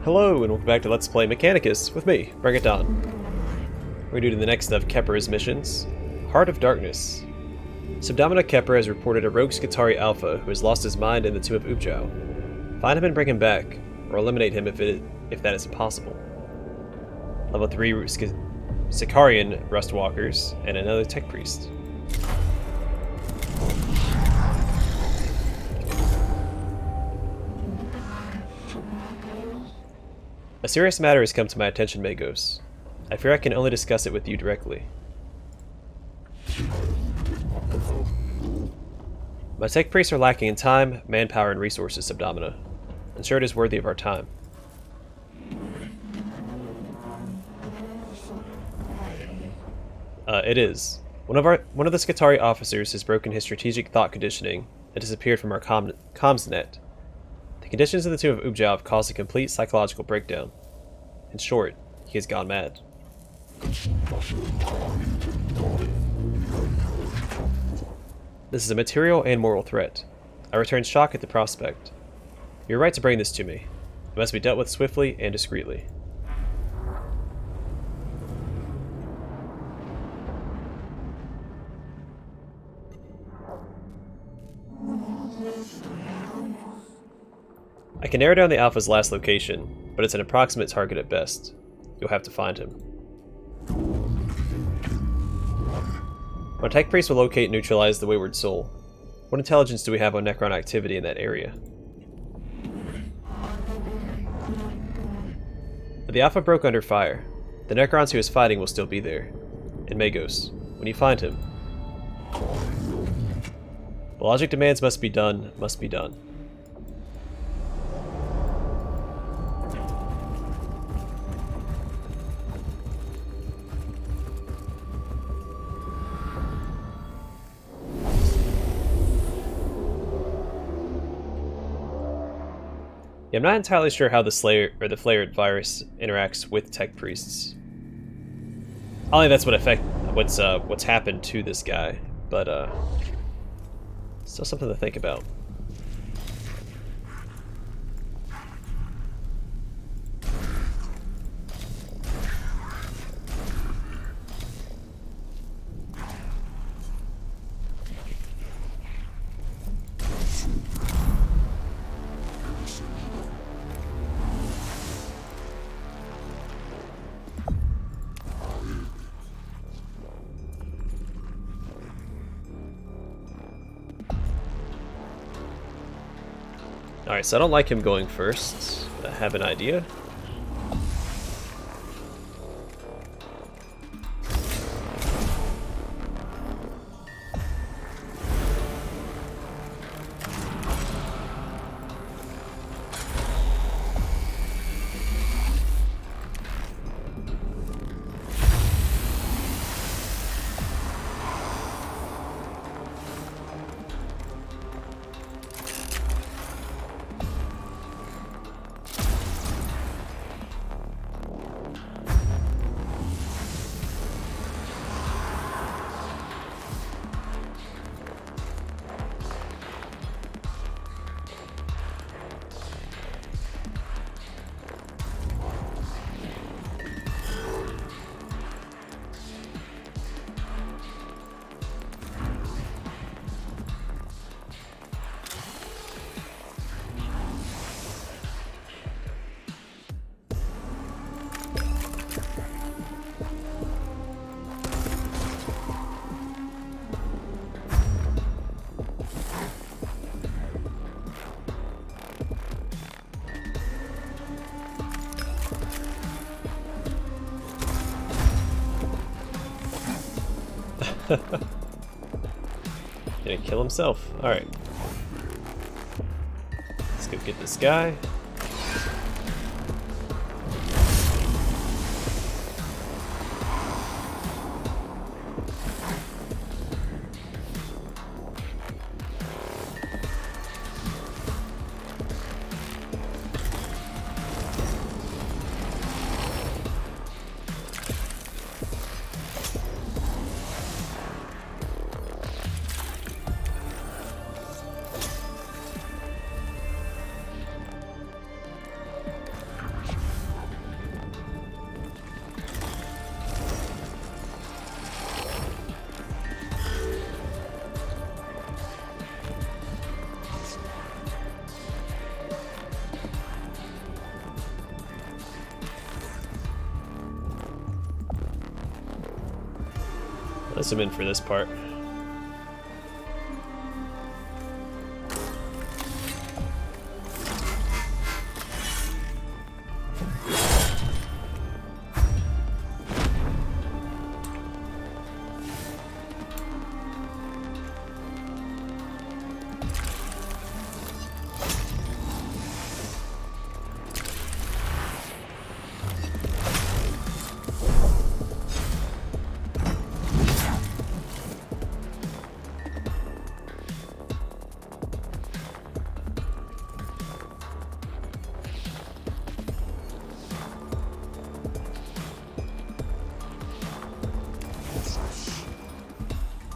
Hello, and welcome back to Let's Play Mechanicus with me, Bring It On. We're due to the next of Kepper's missions, Heart of Darkness. Subdomina Kepper has reported a rogue skitarii alpha who has lost his mind in the Tomb of Ubjao. Find him and bring him back, or eliminate him if that is impossible. Level 3 Sicarian Rustwalkers, and another Tech Priest. A serious matter has come to my attention, Magos. I fear I can only discuss it with you directly. My tech priests are lacking in time, manpower, and resources, Subdomina. Ensure it is worthy of our time. It is. One of the skitarii officers has broken his strategic thought conditioning and disappeared from our comms net. The conditions in the Tomb of Ubjao have caused a complete psychological breakdown. In short, he has gone mad. This is a material and moral threat. I return shock at the prospect. You're right to bring this to me. It must be dealt with swiftly and discreetly. I can narrow down the Alpha's last location, but it's an approximate target at best. You'll have to find him. My tech priest will locate and neutralize the wayward soul. What intelligence do we have on Necron activity in that area? But the Alpha broke under fire. The Necrons he was fighting will still be there. And Magos, when you find him. The logic demands must be done, must be done. I'm not entirely sure how the Slayer or the Flared virus interacts with tech priests. I think that's what's happened to this guy, but still something to think about. Alright, so I don't like him going first. I have an idea. Gonna kill himself. Alright. Let's go get this guy. Let's zoom in for this part.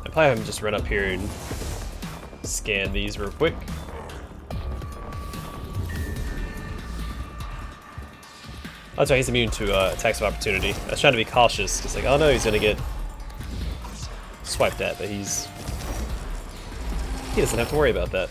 I probably have him just run up here and scan these real quick. Oh, sorry, he's immune to attacks of opportunity. I was trying to be cautious, because like, oh no, he's gonna get swiped at, but he doesn't have to worry about that.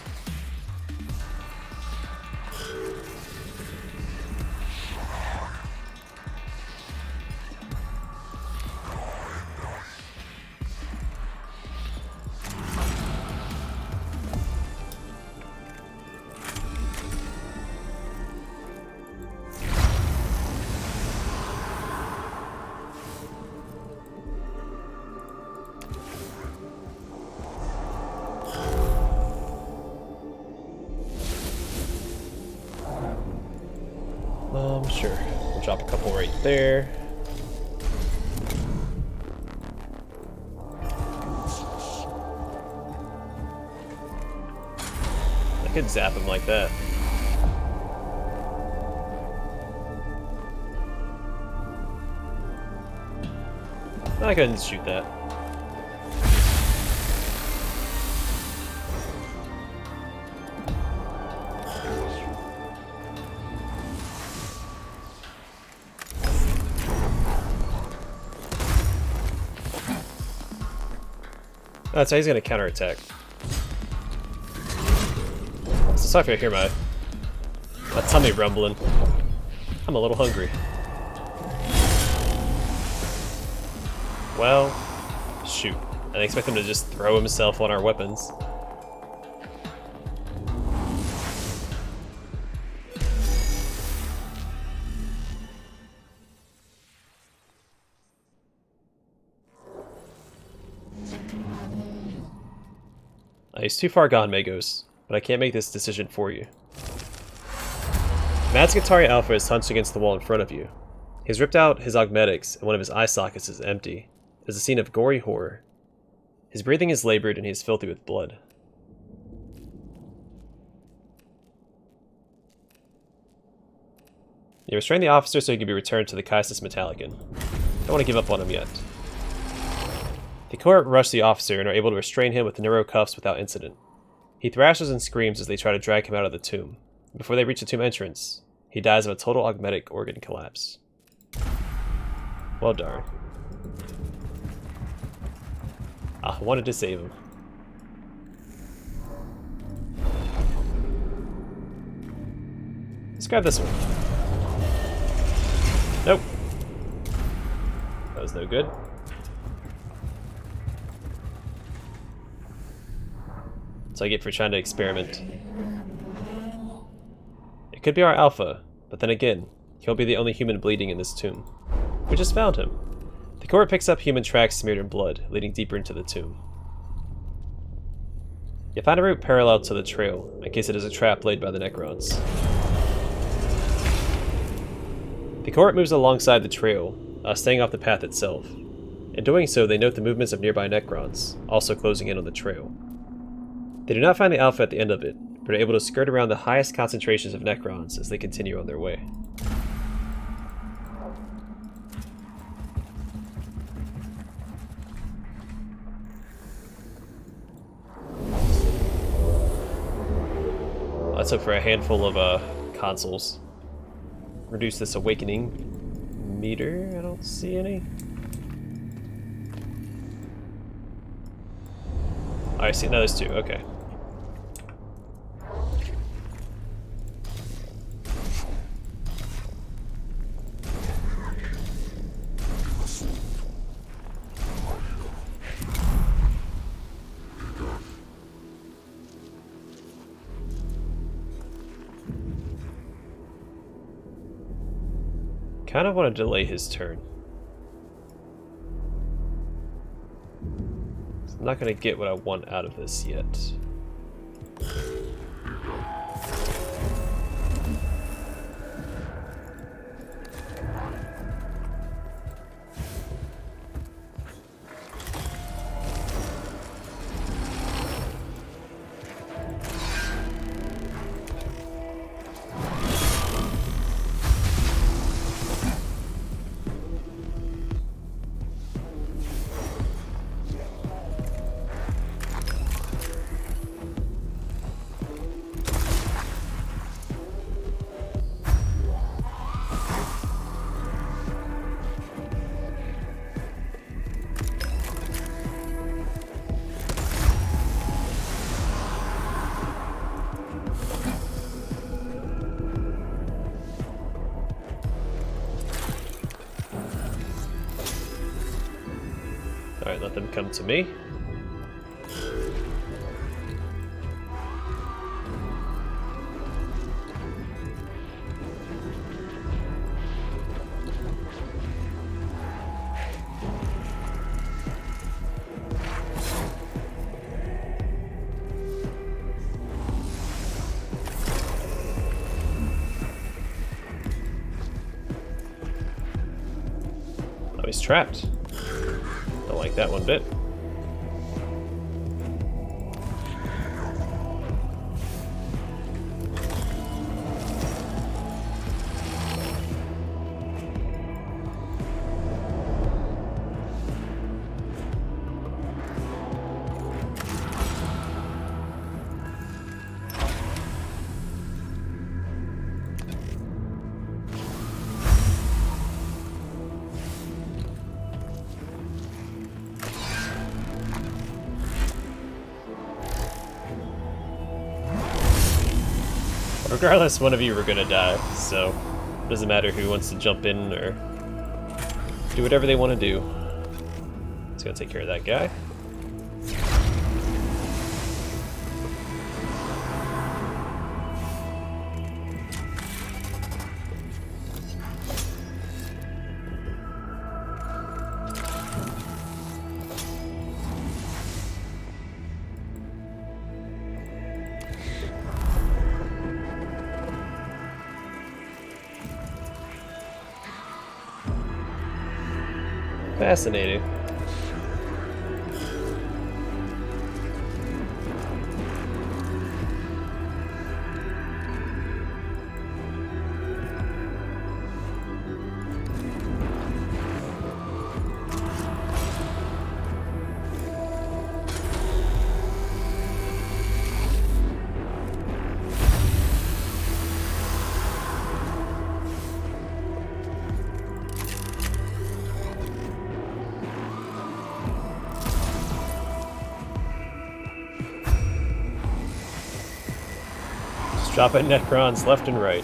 Sure. We'll drop a couple right there. I could zap him like that. I couldn't shoot that. Oh, so he's gonna counterattack. So sorry if you hear my tummy rumbling. I'm a little hungry. Well, shoot. I didn't expect him to just throw himself on our weapons. He's too far gone, Magos, but I can't make this decision for you. Mad Skitarii Alpha is hunched against the wall in front of you. He's ripped out his augmetics, and one of his eye sockets is empty. It is a scene of gory horror. His breathing is labored, and he is filthy with blood. You restrain the officer so he can be returned to the Caestus Metallicon. Don't want to give up on him yet. The court rush the officer and are able to restrain him with neuro cuffs without incident. He thrashes and screams as they try to drag him out of the tomb. Before they reach the tomb entrance, he dies of a total augmetic organ collapse. Well darn. I wanted to save him. Let's grab this one. Nope. That was no good. So I get for trying to experiment. It could be our Alpha, but then again, he'll be the only human bleeding in this tomb. We just found him. The court picks up human tracks smeared in blood, leading deeper into the tomb. You find a route parallel to the trail, in case it is a trap laid by the Necrons. The court moves alongside the trail, staying off the path itself. In doing so, they note the movements of nearby Necrons, also closing in on the trail. They do not find the Alpha at the end of it, but are able to skirt around the highest concentrations of Necrons as they continue on their way. Let's look for a handful of consoles. Reduce this awakening meter. I don't see any. Oh, I see. No, there's two. Okay. Kind of want to delay his turn. I'm not going to get what I want out of this yet. Alright, let them come to me. Oh, he's trapped. Don't like that one bit. Regardless, one of you were gonna die, so it doesn't matter who wants to jump in or do whatever they want to do. It's gonna take care of that guy. Fascinating. Dropping Necrons left and right.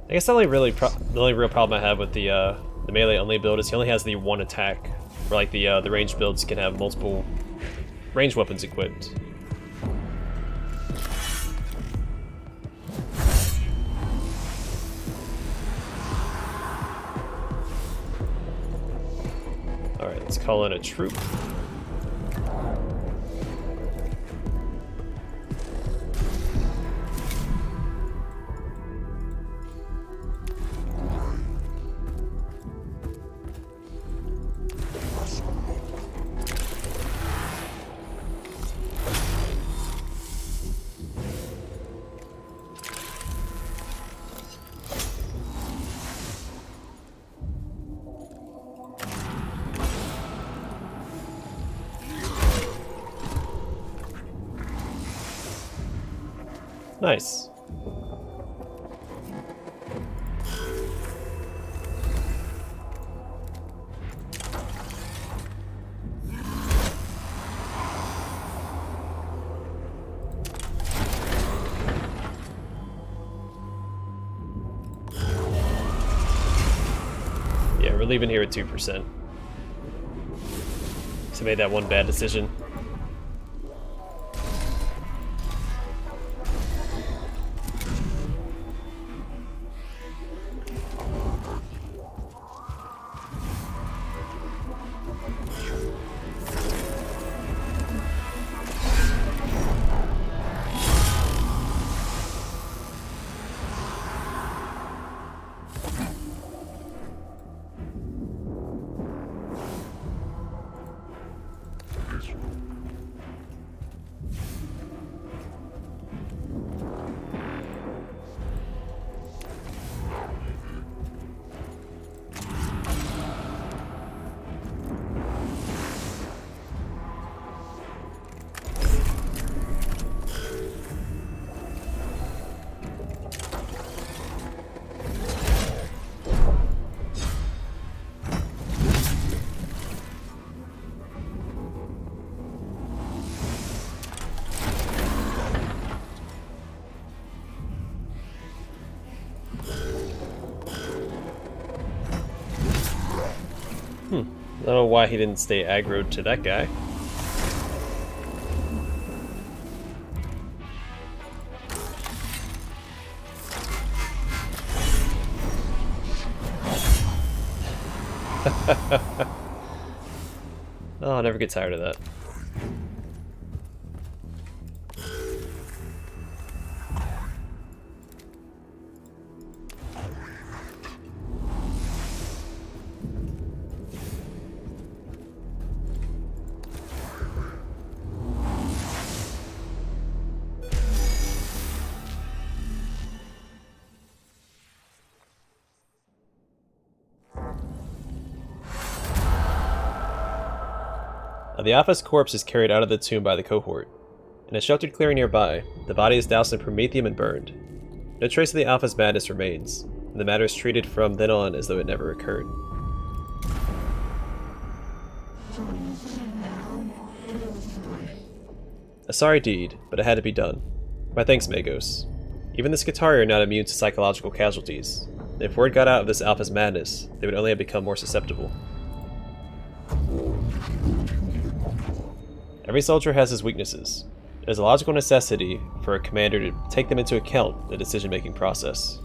I guess the only real problem I have with the melee only build is he only has the one attack, where like the ranged builds can have multiple ranged weapons equipped. All right, let's call in a troop. Nice. we're leaving here at 2%. So made that one bad decision. I don't know why he didn't stay aggroed to that guy. Oh, I'll never get tired of that. The Alpha's corpse is carried out of the tomb by the cohort. In a sheltered clearing nearby, the body is doused in promethium and burned. No trace of the Alpha's madness remains, and the matter is treated from then on as though it never occurred. A sorry deed, but it had to be done. My thanks, Magos. Even the skitarii are not immune to psychological casualties, and if word got out of this Alpha's madness, they would only have become more susceptible. Every soldier has his weaknesses. It is a logical necessity for a commander to take them into account in the decision-making process.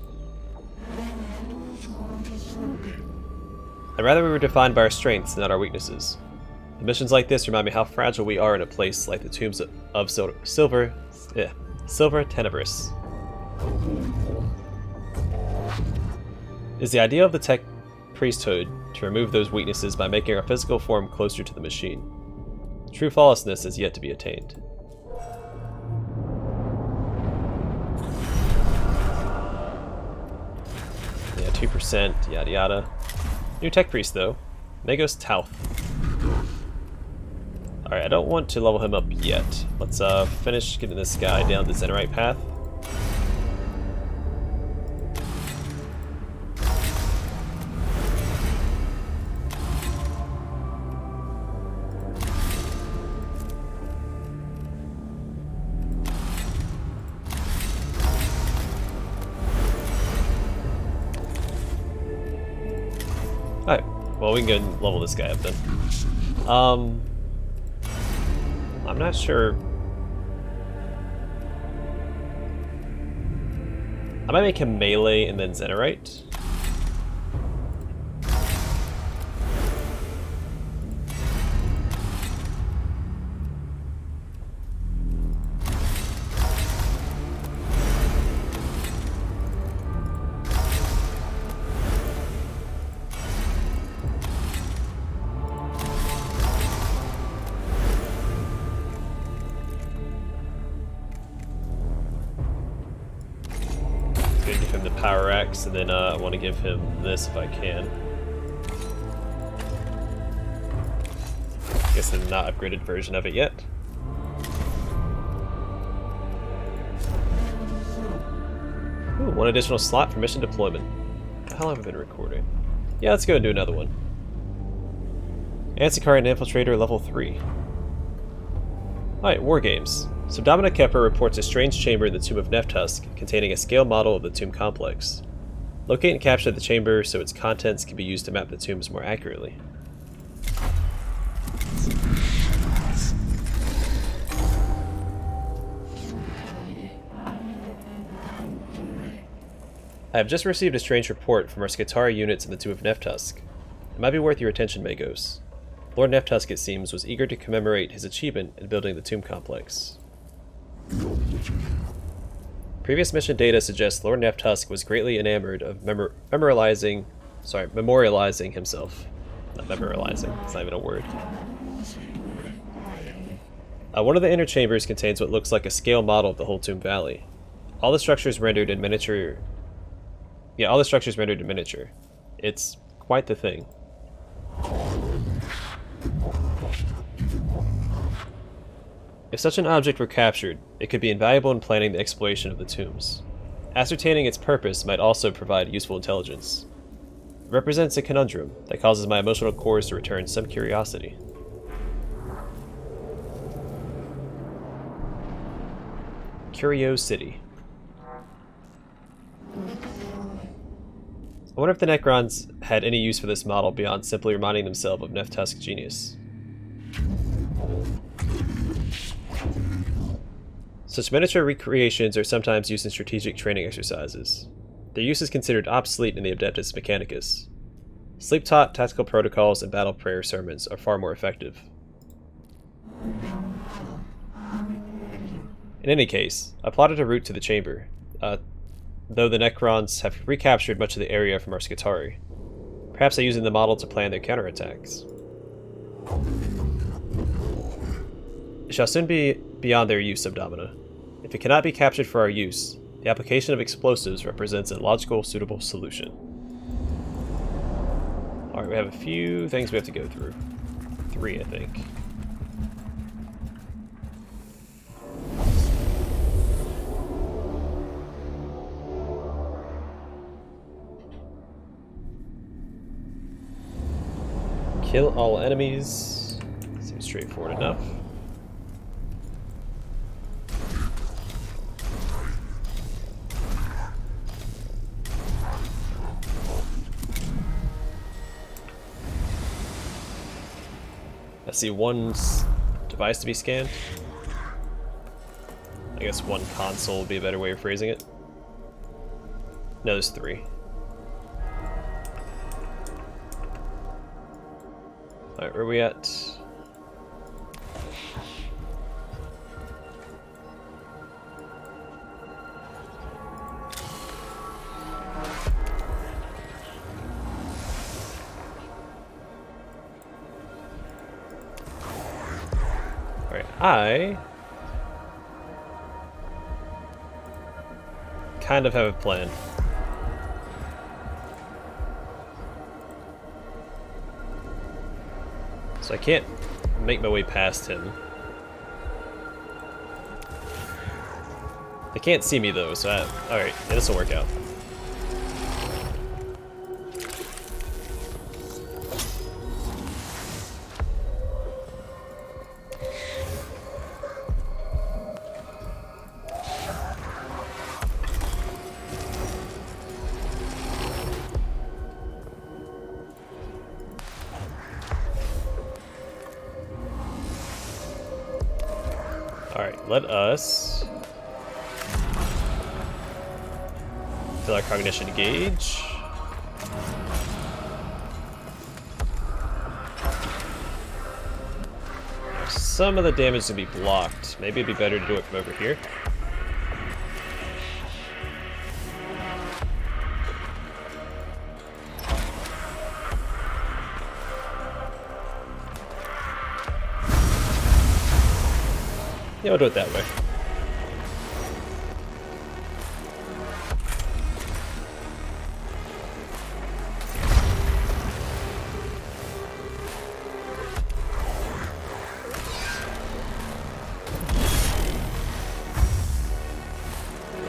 I'd rather we were defined by our strengths, not our weaknesses. Missions like this remind me how fragile we are in a place like the tombs of Silva Tenebris. It is the idea of the tech priesthood to remove those weaknesses by making our physical form closer to the machine. True flawlessness is yet to be attained. Yeah, 2%, yada yada. New tech priest though. Magos Tauth. Alright, I don't want to level him up yet. Let's finish getting this guy down the Zenerite path. Alright, well we can go and level this guy up then. I'm not sure. I might make him melee and then Zenerite. Power axe, and then I want to give him this if I can. Guess the not upgraded version of it yet. Ooh, one additional slot for mission deployment. How long have I been recording? Yeah, let's go and do another one. Antikari and Infiltrator level 3. Alright, War Games. Subdomina Kepper reports a strange chamber in the tomb of Neftusk containing a scale model of the tomb complex. Locate and capture the chamber so its contents can be used to map the tombs more accurately. I have just received a strange report from our skitarii units in the Tomb of Neftusk. It might be worth your attention, Magos. Lord Neftusk, it seems, was eager to commemorate his achievement in building the tomb complex. Previous mission data suggests Lord Neftusk was greatly enamored of memorializing himself. Not memorializing, it's not even a word. One of the inner chambers contains what looks like a scale model of the whole Tomb Valley. All the structures rendered in miniature. It's quite the thing. If such an object were captured, it could be invaluable in planning the exploration of the tombs. Ascertaining its purpose might also provide useful intelligence. It represents a conundrum that causes my emotional cores to return some curiosity. Curiosity. I wonder if the Necrons had any use for this model beyond simply reminding themselves of Neftusk's genius. Such miniature recreations are sometimes used in strategic training exercises. Their use is considered obsolete in the Adeptus Mechanicus. Sleep-taught tactical protocols and battle prayer sermons are far more effective. In any case, I plotted a route to the chamber, though the Necrons have recaptured much of the area from our skitarii. Perhaps they're using the model to plan their counterattacks. It shall soon be beyond their use, Subdomina. If it cannot be captured for our use, the application of explosives represents a logical, suitable solution. Alright, we have a few things we have to go through. 3, I think. Kill all enemies. Seems straightforward enough. I see one device to be scanned. I guess one console would be a better way of phrasing it. No, there's 3. Alright, where are we at? Alright, I kind of have a plan. So I can't make my way past him. They can't see me though, so alright, yeah, this will work out. Alright, let us fill our cognition gauge. Some of the damage to be blocked. Maybe it'd be better to do it from over here. Yeah, we'll do it that way.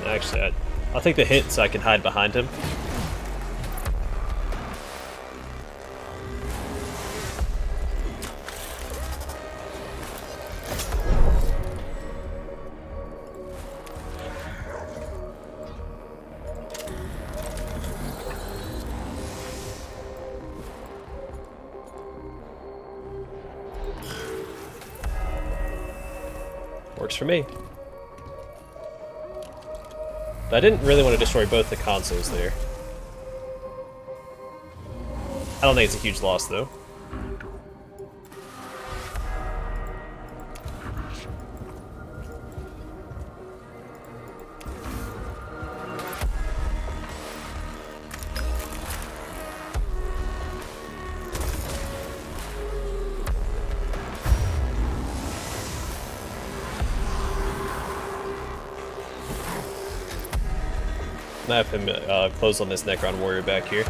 Actually, I'll take the hit so I can hide behind him. Works for me. But I didn't really want to destroy both the consoles there. I don't think it's a huge loss, though. I have him close on this Necron warrior back here.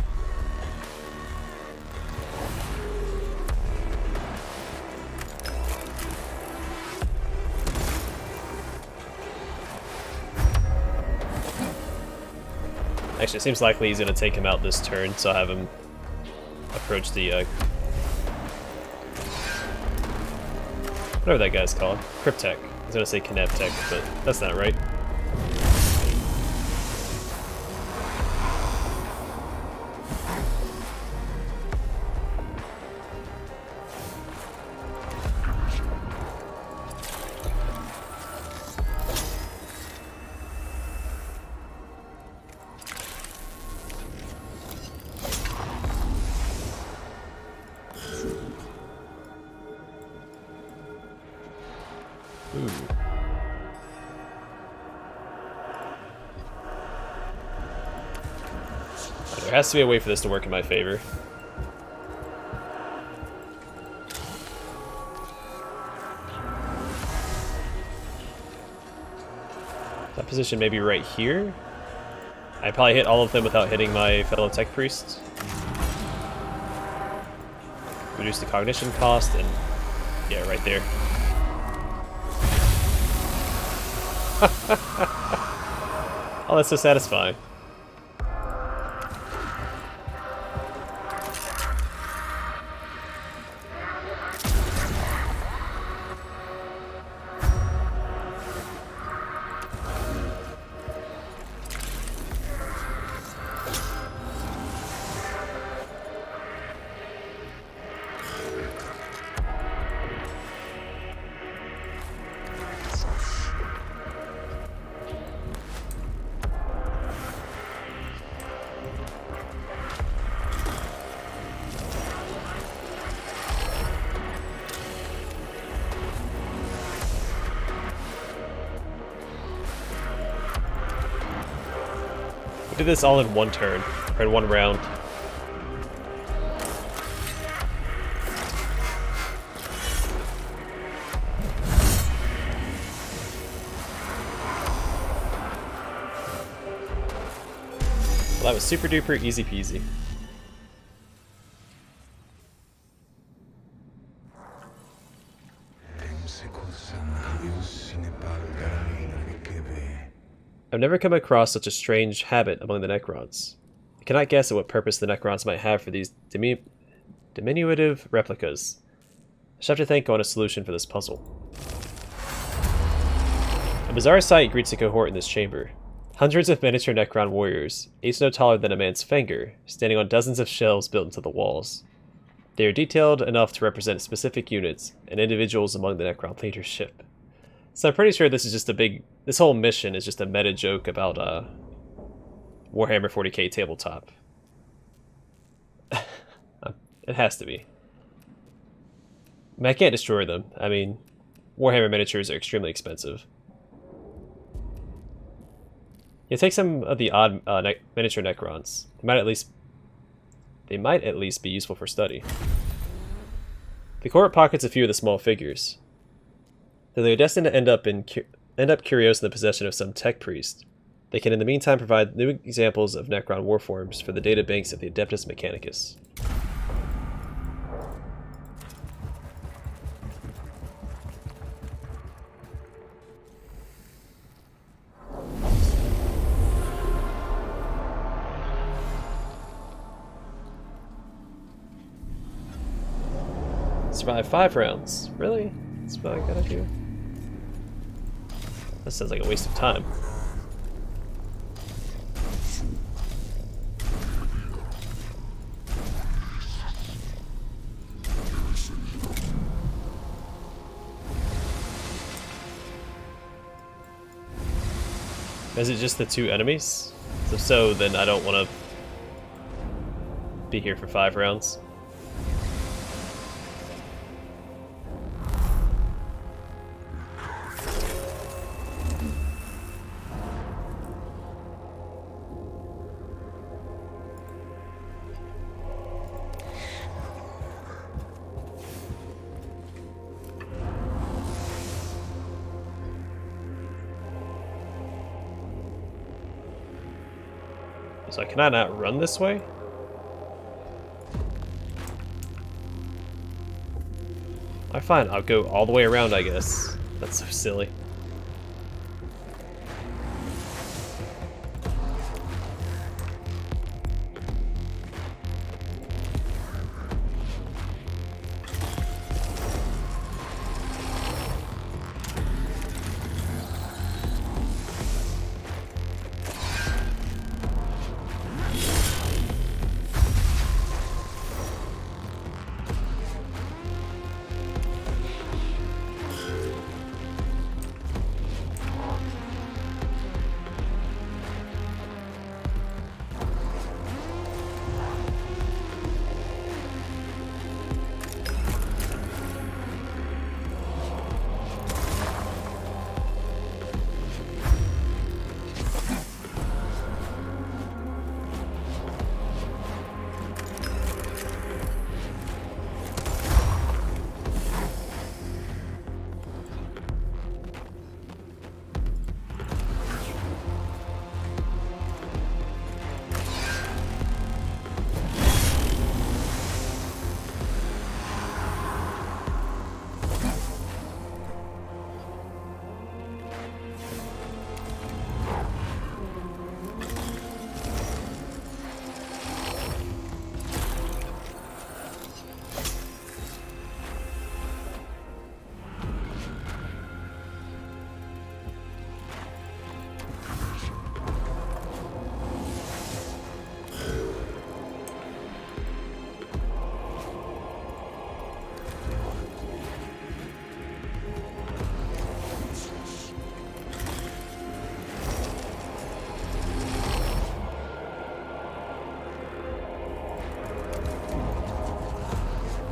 Actually, it seems likely he's going to take him out this turn, so I'll have him approach the whatever that guy's called. Cryptek. I was going to say Kineptek, but that's not right. There has to be a way for this to work in my favor. That position may be right here. I probably hit all of them without hitting my fellow tech priests. Reduce the cognition cost, and yeah, right there. Oh, that's so satisfying. We did this all in one turn, or in one round. Well, that was super duper easy peasy. I've never come across such a strange habit among the Necrons. I cannot guess at what purpose the Necrons might have for these diminutive replicas. I shall have to think on a solution for this puzzle. A bizarre sight greets the cohort in this chamber. Hundreds of miniature Necron warriors, each no taller than a man's finger, standing on dozens of shelves built into the walls. They are detailed enough to represent specific units and individuals among the Necron leadership. So I'm pretty sure this is just this whole mission is just a meta joke about Warhammer 40k tabletop. It has to be. I mean, I can't destroy them. I mean, Warhammer miniatures are extremely expensive. You take some of the odd miniature Necrons. They might at least be useful for study. The court pockets a few of the small figures. Though they are destined to end up curios in the possession of some tech priest, they can in the meantime provide new examples of Necron warforms for the data banks of the Adeptus Mechanicus. Survive 5 rounds. Really? That's what I gotta do. That sounds like a waste of time. Is it just the 2 enemies? If so, then I don't want to be here for 5 rounds. So can I not run this way? Alright, fine. I'll go all the way around, I guess. That's so silly.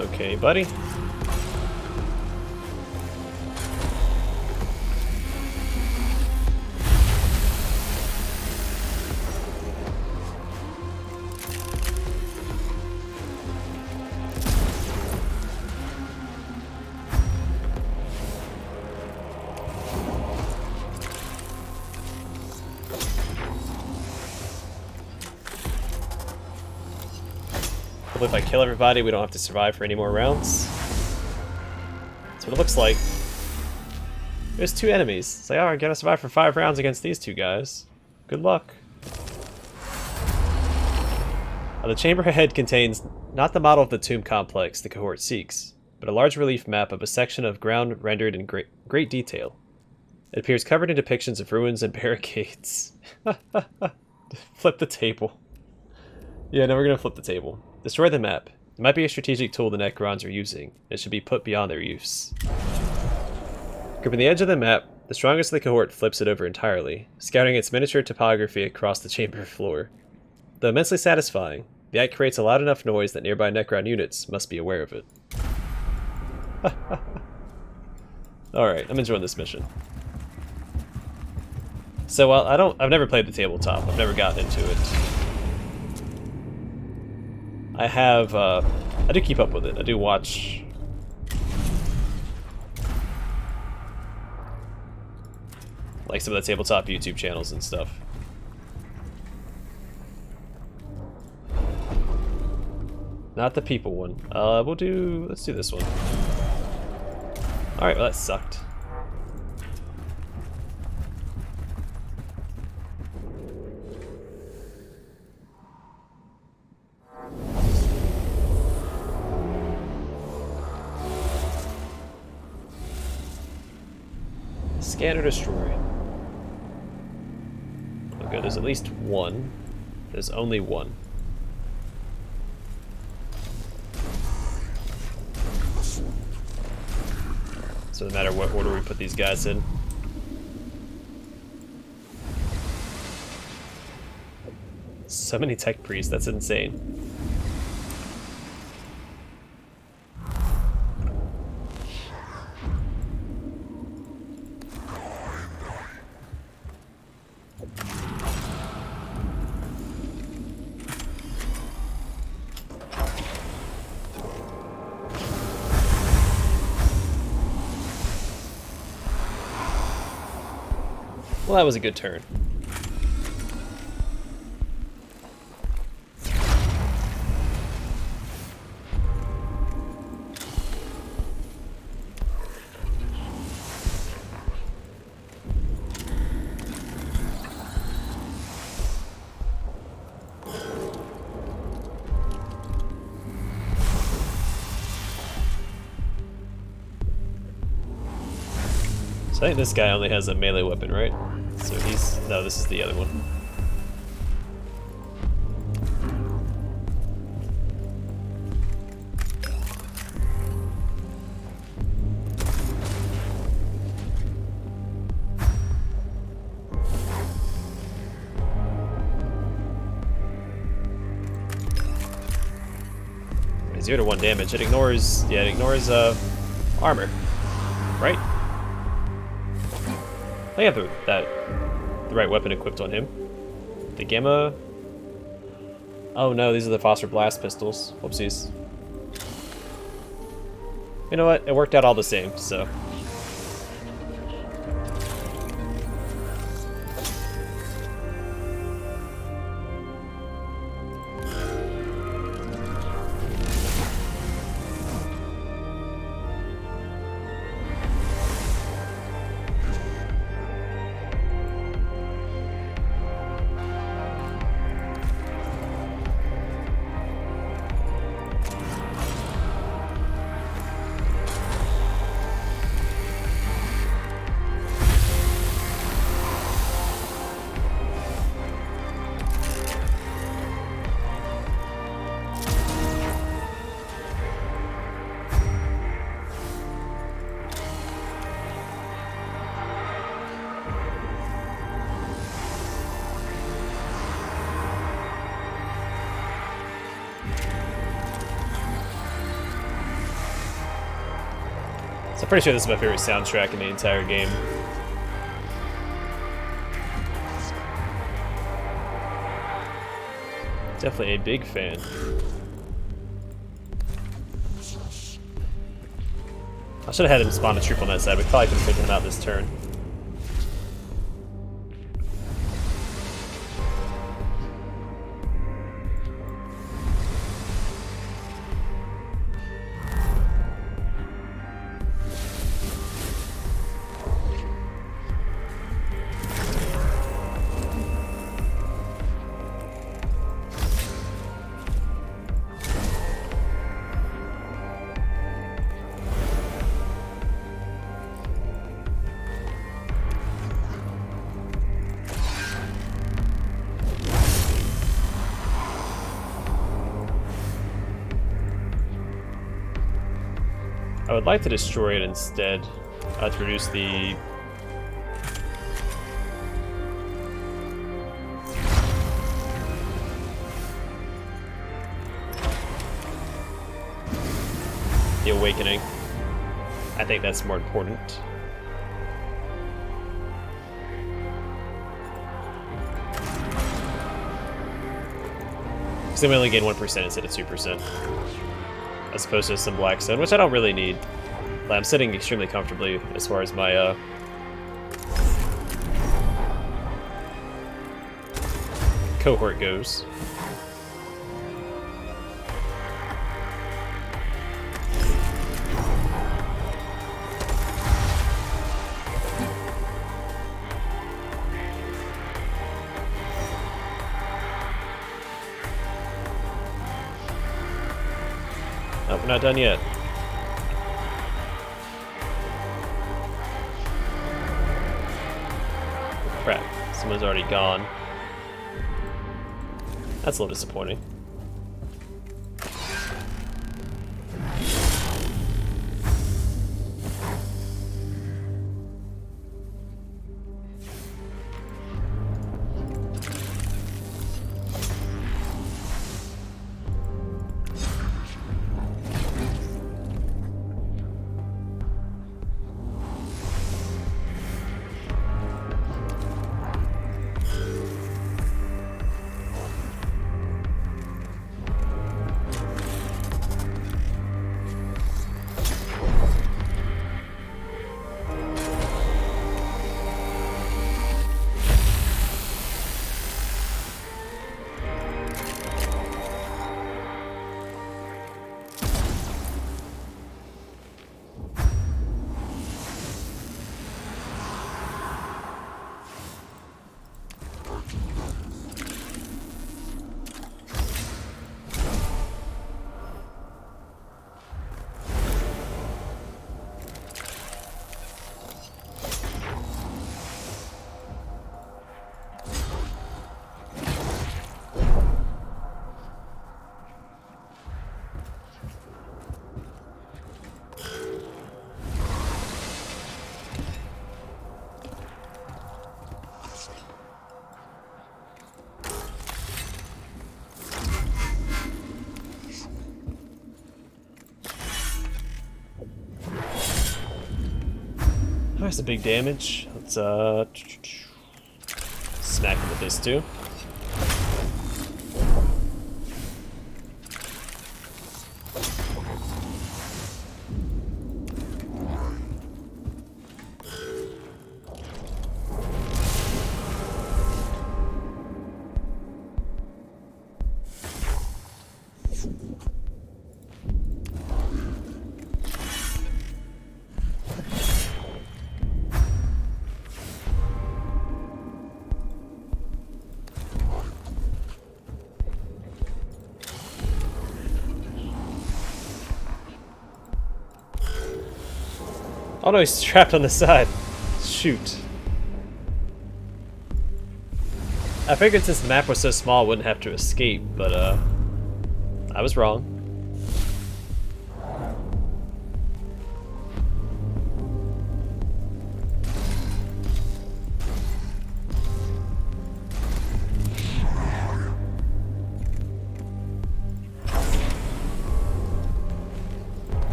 Okay, buddy. If I kill everybody, we don't have to survive for any more rounds. That's what it looks like. There's 2 enemies. It's like, oh, I gotta survive for 5 rounds against these 2 guys. Good luck. The chamber ahead contains not the model of the tomb complex the cohort seeks, but a large relief map of a section of ground rendered in great detail. It appears covered in depictions of ruins and barricades. Flip the table. Yeah, no, we're gonna flip the table. Destroy the map. It might be a strategic tool the Necrons are using. It should be put beyond their use. Gripping the edge of the map, the strongest of the cohort flips it over entirely, scouting its miniature topography across the chamber floor. Though immensely satisfying, the act creates a loud enough noise that nearby Necron units must be aware of it. Alright, I'm enjoying this mission. So, I've never played the tabletop. I've never gotten into it. I do keep up with it. I do watch like some of the tabletop YouTube channels and stuff. Not the people one. Let's do this one. Alright, well that sucked. Scan or destroy. Okay, there's at least one. There's only one. So no matter what order we put these guys in. So many tech priests, that's insane. Well, that was a good turn. So I think this guy only has a melee weapon, right? So he's... no, this is the other one. Okay, 0 to 1 damage. It ignores... yeah, it ignores armor. Right? I have the right weapon equipped on him. The Gamma... oh no, these are the Phosphor Blast pistols. Whoopsies. You know what? It worked out all the same, so... So I'm pretty sure this is my favorite soundtrack in the entire game. Definitely a big fan. I should have had him spawn a troop on that side. We probably could have taken him out this turn. I would like to destroy it instead, to reduce the... the awakening. I think that's more important. Because then we only gain 1% instead of 2%. As opposed to some Blackstone, which I don't really need. I'm sitting extremely comfortably as far as my cohort goes. Oh, we're not done yet. Crap, someone's already gone. That's a little disappointing. that's a big damage. Let's smack him with this too. Oh no, he's trapped on the side. Shoot. I figured since the map was so small, I wouldn't have to escape, but I was wrong.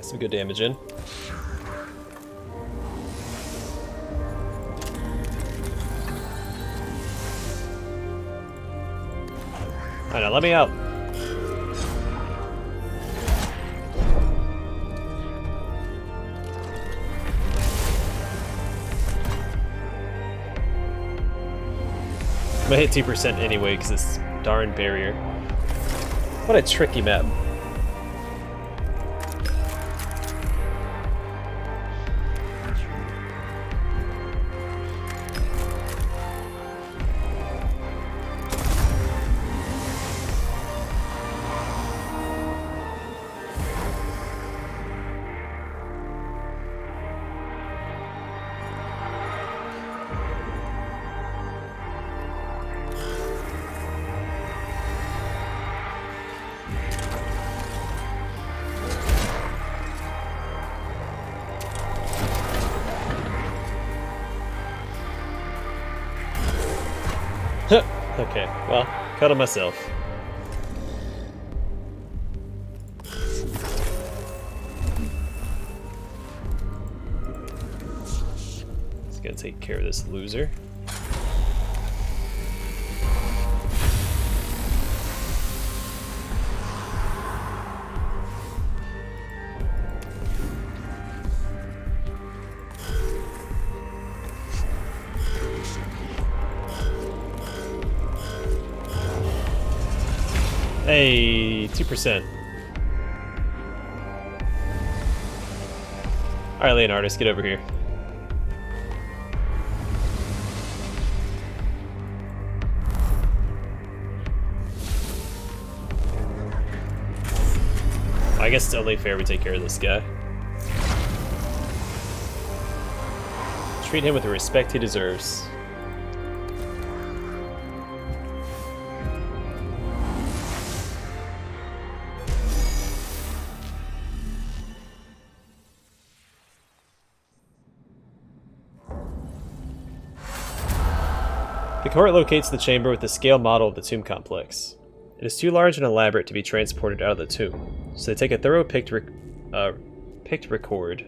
Some good damage in. Alright, now let me out. I'm gonna hit 2% anyway because this darn barrier. What a tricky map. Okay, well, cut him myself. Just gonna take care of this loser. Hey, 2%. Alright, Leonardus, get over here. I guess it's only fair we take care of this guy. Treat him with the respect he deserves. The court locates the chamber with the scale model of the tomb complex. It is too large and elaborate to be transported out of the tomb, so they take a thorough picked record,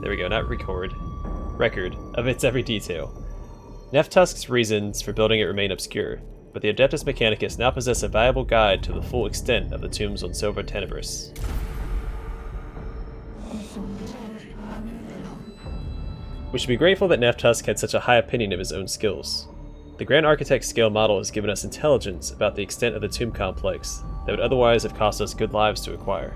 there we go, not record, record of its every detail. Nephtusk's reasons for building it remain obscure, but the Adeptus Mechanicus now possess a valuable guide to the full extent of the tombs on Silva Tenebris. We should be grateful that Nephtusk had such a high opinion of his own skills. The Grand Architect's scale model has given us intelligence about the extent of the tomb complex that would otherwise have cost us good lives to acquire.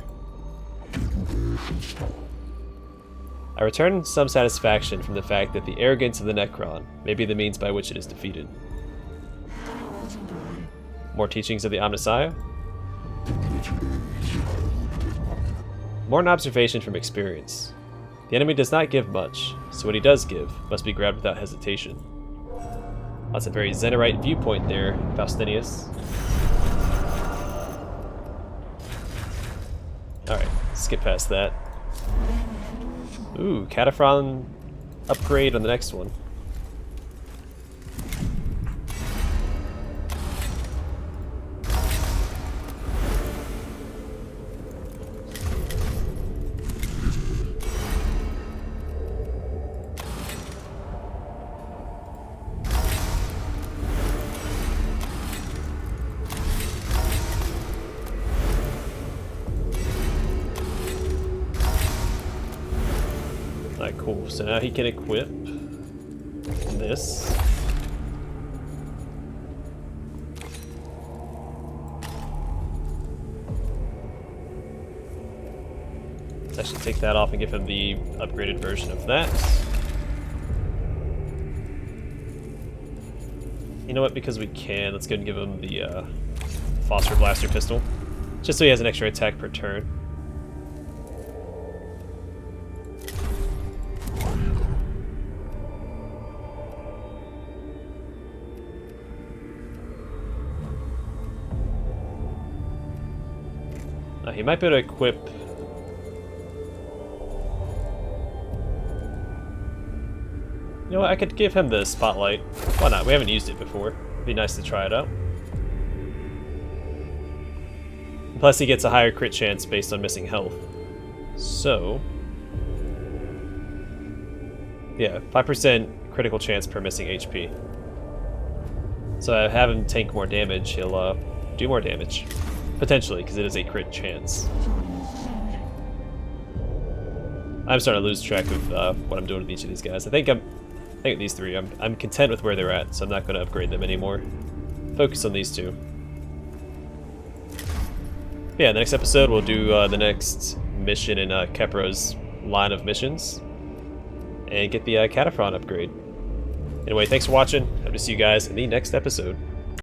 I return some satisfaction from the fact that the arrogance of the Necron may be the means by which it is defeated. More teachings of the Omnissiah? More an observation from experience. The enemy does not give much, so what he does give must be grabbed without hesitation. That's a very Zenerite viewpoint there, Faustinius. skip past that. Ooh, Cataphron upgrade on the next one. Alright, cool. So now he can equip this. Let's actually take that off and give him the upgraded version of that. You know what? Because we can, let's go and give him the Phosphor Blaster Pistol. Just so he has an extra attack per turn. He might be able to equip... You know what, I could give him the Spotlight. Why not? We haven't used it before. It'd be nice to try it out. Plus he gets a higher crit chance based on missing health. So... yeah, 5% critical chance per missing HP. So I have him tank more damage, he'll do more damage. Potentially, because it is a crit chance. I'm starting to lose track of what I'm doing with each of these guys. I think with these three, I'm content with where they're at, so I'm not going to upgrade them anymore. Focus on these two. Yeah, the next episode we'll do the next mission in Kepra's line of missions, and get the Cataphron upgrade. Anyway, thanks for watching. Hope to see you guys in the next episode.